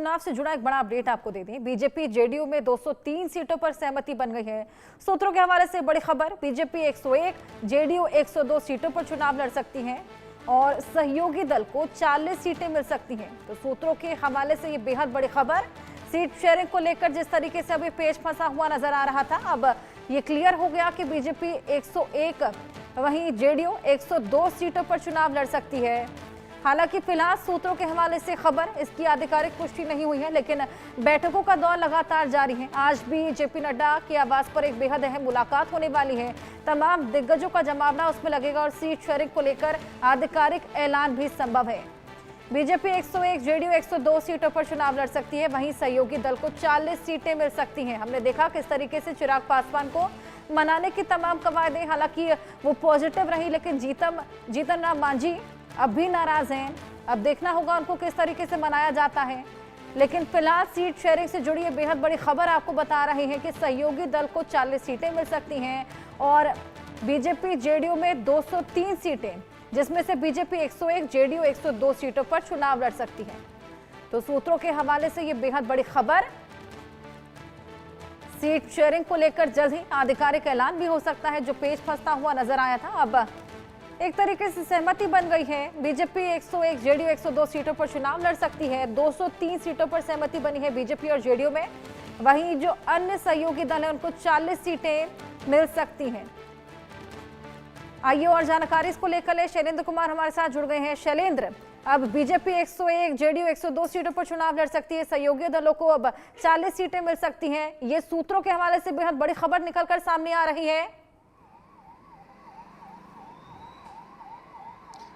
चुनाव से जुड़ा एक बड़ा अपडेट आपको दे दें। बीजेपी जेडीयू में 203 सीटों पर सहमति बन गई है। सूत्रों के हवाले से बड़ी खबर, बीजेपी 101, जेडीयू 102 सीटों पर चुनाव लड़ सकती है और सहयोगी दल को 40 सीटें मिल सकती हैं। तो सूत्रों के हवाले से ये बेहद बड़ी खबर। सीट शेयरिंग को लेकर जिस तरीके से अभी पेच फंसा हुआ नजर आ रहा था, अब ये क्लियर हो गया कि बीजेपी 101 वहीं जेडीयू 102 सीटों पर चुनाव लड़ सकती है। हालांकि फिलहाल सूत्रों के हवाले से खबर, इसकी आधिकारिक पुष्टि नहीं हुई है, लेकिन बैठकों का दौर लगातार जारी है। आज भी जेपी नड्डा के आवास पर एक बेहद अहम मुलाकात होने वाली है। तमाम दिग्गजों का जमावड़ा उसमें लगेगा और सीट शेयरिंग को लेकर आधिकारिक ऐलान भी संभव है। बीजेपी 101, जेडीयू 102 सीटों पर चुनाव लड़ सकती है, वहीं सहयोगी दल को 40 सीटें मिल सकती हैं। हमने देखा किस तरीके से चिराग पासवान को मनाने की तमाम कवायदें, हालांकि वो पॉजिटिव रही, लेकिन जीतन राम मांझी अब भी नाराज हैं। अब देखना होगा उनको किस तरीके से मनाया जाता है। लेकिन फिलहाल सीट शेयरिंग से जुड़ी ये बेहद बड़ी खबर आपको बता रही है कि सहयोगी दल को 40 सीटें मिल सकती हैं और बीजेपी जेडीयू में 203 सीटें, जिसमें से बीजेपी 101, जेडीयू 102 सीटों पर चुनाव लड़ सकती है। तो सूत्रों के हवाले से ये बेहद बड़ी खबर। सीट शेयरिंग को लेकर जल्द ही आधिकारिक ऐलान भी हो सकता है, जो पेच फंसता हुआ नजर आया था। अब एक तरीके से सहमति बन गई है। बीजेपी 101, जेडीयू 102 सीटों पर चुनाव लड़ सकती है। 203 सीटों पर सहमति बनी है बीजेपी और जेडीयू में। वहीं जो अन्य सहयोगी दल है उनको 40 सीटें मिल सकती हैं। आइए और जानकारी इसको लेकर शैलेंद्र कुमार हमारे साथ जुड़ गए हैं। शैलेंद्र, अब बीजेपी 101, जेडीयू 102 सीटों पर चुनाव लड़ सकती है, सहयोगी दलों को अब 40 सीटें मिल सकती हैं। ये सूत्रों के हवाले से बेहद बड़ी खबर निकलकर सामने आ रही है।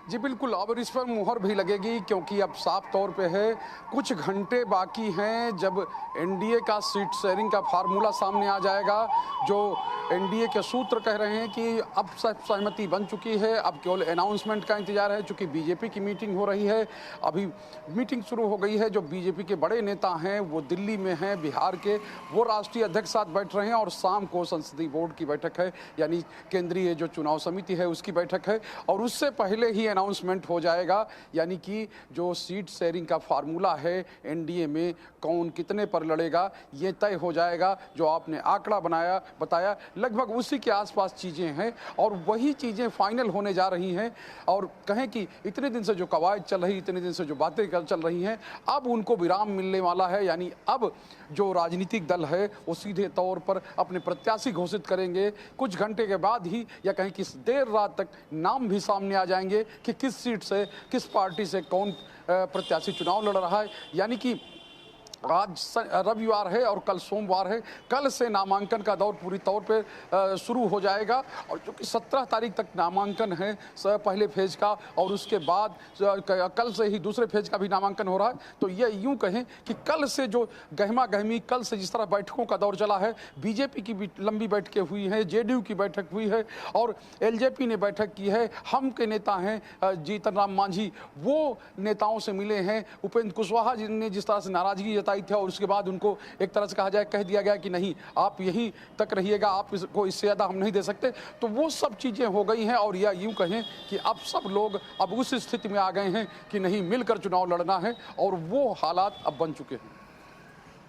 जी बिल्कुल, अब इस पर मुहर भी लगेगी, क्योंकि अब साफ तौर पे है कुछ घंटे बाकी हैं जब एनडीए का सीट शेयरिंग का फार्मूला सामने आ जाएगा। जो एनडीए के सूत्र कह रहे हैं कि अब सहमति बन चुकी है, अब केवल अनाउंसमेंट का इंतजार है। चूंकि बीजेपी की मीटिंग हो रही है, अभी मीटिंग शुरू हो गई है। जो बीजेपी के बड़े नेता हैं वो दिल्ली में हैं, बिहार के, वो राष्ट्रीय अध्यक्ष साथ बैठ रहे हैं और शाम को संसदीय बोर्ड की बैठक है, यानी केंद्रीय जो चुनाव समिति है उसकी बैठक है। और उससे पहले ही अनाउंसमेंट हो जाएगा, यानी कि जो सीट शेयरिंग का फार्मूला है एनडीए में कौन कितने पर लड़ेगा ये तय हो जाएगा। जो आपने आंकड़ा बताया लगभग उसी के आसपास चीज़ें हैं और वही चीज़ें फाइनल होने जा रही हैं। और कहें कि इतने दिन से जो कवायद चल रही, इतने दिन से जो बातें चल रही हैं, अब उनको विराम मिलने वाला है। यानी अब जो राजनीतिक दल है वो सीधे तौर पर अपने प्रत्याशी घोषित करेंगे। कुछ घंटे के बाद ही या कहीं किस देर रात तक नाम भी सामने आ जाएंगे कि किस सीट से, किस पार्टी से कौन प्रत्याशी चुनाव लड़ रहा है। यानी कि आज रविवार है और कल सोमवार है, कल से नामांकन का दौर पूरी तौर पे शुरू हो जाएगा। और चूँकि 17 तारीख तक नामांकन है पहले फेज का, और उसके बाद कल से ही दूसरे फेज का भी नामांकन हो रहा है। तो ये यूँ कहें कि कल से जो गहमा गहमी, कल से जिस तरह बैठकों का दौर चला है, बीजेपी की भी लंबी बैठकें हुई हैं, जेडीयू की बैठक हुई है और एलजेपी ने बैठक की है। हम के नेता हैं जीतन राम मांझी, वो नेताओं से मिले हैं। उपेंद्र कुशवाहा जी ने जिस तरह से नाराजगी जताई थी और उसके बाद उनको एक तरह से कह दिया गया कि नहीं, आप यहीं तक रहिएगा, आप इसको इससे ज़्यादा हम नहीं दे सकते। तो वो सब चीज़ें हो गई हैं और या यूँ कहें कि अब सब लोग अब उस स्थिति में आ गए हैं कि नहीं, मिलकर चुनाव लड़ना है और वो हालात अब बन चुके हैं।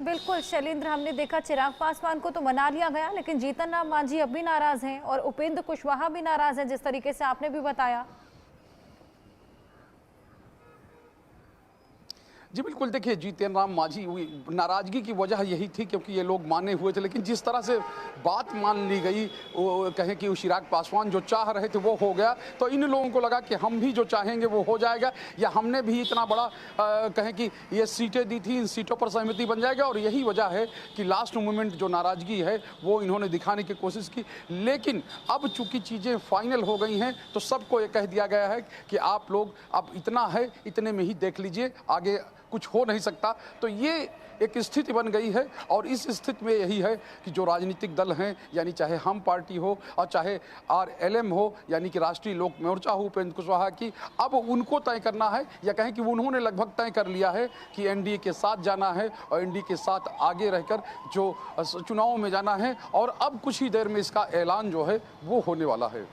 बिल्कुल शैलेंद्र, हमने देखा चिराग पासवान को तो मना लिया गया, लेकिन जीतन राम मांझी अब भी नाराज हैं और उपेंद्र कुशवाहा भी नाराज हैं, जिस तरीके से आपने भी बताया। जी बिल्कुल, देखिए जीतन राम मांझी नाराजगी की वजह यही थी क्योंकि ये लोग माने हुए थे, लेकिन जिस तरह से बात मान ली गई, वो कहें कि चिराग पासवान जो चाह रहे थे वो हो गया। तो इन लोगों को लगा कि हम भी जो चाहेंगे वो हो जाएगा, या हमने भी इतना बड़ा कहें कि ये सीटें दी थी, इन सीटों पर सहमति बन जाएगा। और यही वजह है कि लास्ट मोमेंट जो नाराजगी है वो इन्होंने दिखाने की कोशिश की। लेकिन अब चूंकि चीज़ें फाइनल हो गई हैं तो सबको ये कह दिया गया है कि आप लोग अब इतना है, इतने में ही देख लीजिए, आगे कुछ हो नहीं सकता। तो ये एक स्थिति बन गई है और इस स्थिति में यही है कि जो राजनीतिक दल हैं, यानी चाहे हम पार्टी हो और चाहे आरएलएम हो, यानी कि राष्ट्रीय लोक मोर्चा हो उपेंद्र कुशवाहा की, अब उनको तय करना है, या कहें कि उन्होंने लगभग तय कर लिया है कि एनडीए के साथ जाना है और एनडीए के साथ आगे रहकर जो चुनाव में जाना है। और अब कुछ ही देर में इसका ऐलान जो है वो होने वाला है।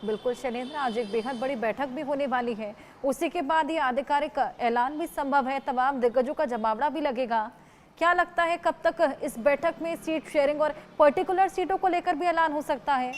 बिल्कुल शैलेंद्र, आज एक बेहद बड़ी बैठक भी होने वाली है उसी के बाद ये आधिकारिक ऐलान भी संभव है। तमाम दिग्गजों का जमावड़ा भी लगेगा। क्या लगता है कब तक इस बैठक में सीट शेयरिंग और पर्टिकुलर सीटों को लेकर भी ऐलान हो सकता है?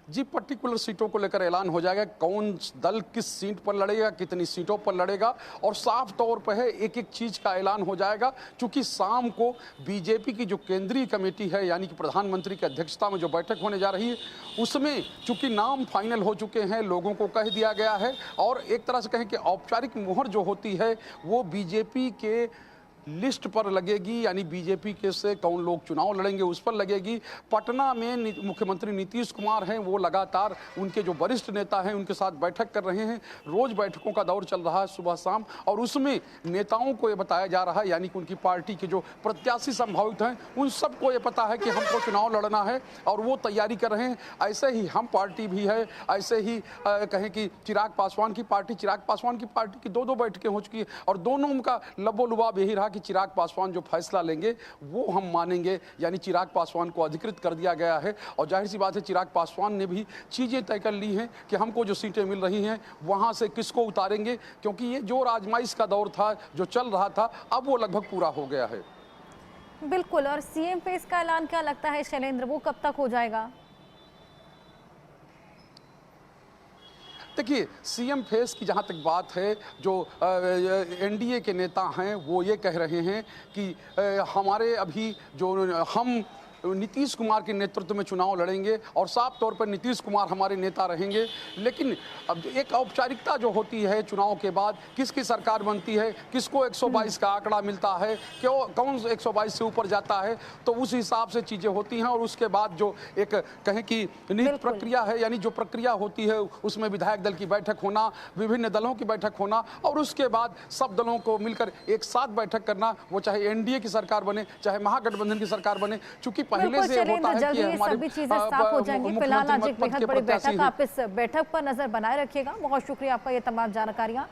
जी, पर्टिकुलर सीटों को लेकर ऐलान हो जाएगा, कौन दल किस सीट पर लड़ेगा, कितनी सीटों पर लड़ेगा, और साफ तौर पर है एक एक चीज का ऐलान हो जाएगा। क्योंकि शाम को बीजेपी की जो केंद्रीय कमेटी है, यानी कि प्रधानमंत्री की अध्यक्षता में जो बैठक होने जा रही है, उसमें चूंकि नाम फाइनल हो चुके हैं, लोगों को कह दिया गया है, और एक तरह से कहें कि औपचारिक मुहर जो होती है वो बीजेपी के लिस्ट पर लगेगी, यानी बीजेपी के से कौन लोग चुनाव लड़ेंगे उस पर लगेगी। पटना में मुख्यमंत्री नीतीश कुमार हैं, वो लगातार उनके जो वरिष्ठ नेता हैं उनके साथ बैठक कर रहे हैं। रोज बैठकों का दौर चल रहा है सुबह शाम, और उसमें नेताओं को ये बताया जा रहा है, यानी कि उनकी पार्टी के जो प्रत्याशी संभावित हैं उन सबको ये पता है कि हमको चुनाव लड़ना है और वो तैयारी कर रहे हैं। ऐसे ही हम पार्टी भी है, ऐसे ही कहें कि चिराग पासवान की पार्टी की दो बैठकें हो चुकी है, और दोनों का लबोलुबाब यही रहा कि चिराग पासवान जो फैसला लेंगे वो हम मानेंगे, यानी चिराग पासवान को अधिकृत कर दिया गया है। और जाहिर सी बात है चिराग पासवान ने भी चीजें तय कर ली हैं कि हमको जो सीटें मिल रही हैं वहां से किसको उतारेंगे, क्योंकि ये जो आजमाइश का दौर था जो चल रहा था अब वो लगभग पूरा हो गया है। बिल्कुल। और सीएम फेस का ऐलान क्या लगता है शैलेंद्र, वो कब तक हो जाएगा? देखिए, सीएम फेस की जहाँ तक बात है, जो एनडीए के नेता हैं वो ये कह रहे हैं कि हमारे अभी जो हम नीतीश कुमार के नेतृत्व में चुनाव लड़ेंगे और साफ तौर पर नीतीश कुमार हमारे नेता रहेंगे। लेकिन अब एक औपचारिकता जो होती है चुनाव के बाद, किसकी सरकार बनती है, किसको 122 का आंकड़ा मिलता है, क्यों कौन 122 से ऊपर जाता है, तो उस हिसाब से चीज़ें होती हैं। और उसके बाद जो एक कहें कि नीति प्रक्रिया है, यानी जो प्रक्रिया होती है उसमें विधायक दल की बैठक होना, विभिन्न दलों की बैठक होना, और उसके बाद सब दलों को मिलकर एक साथ बैठक करना, वो चाहे एनडीए की सरकार बने चाहे महागठबंधन की सरकार बने। चूंकि पहले से होता है कि हमारे सभी चीजें साफ हो जाएंगी। फिलहाल आज एक बेहद बड़ी बैठक, आप इस बैठक पर नजर बनाए रखिएगा। बहुत शुक्रिया आपका ये तमाम जानकारियां।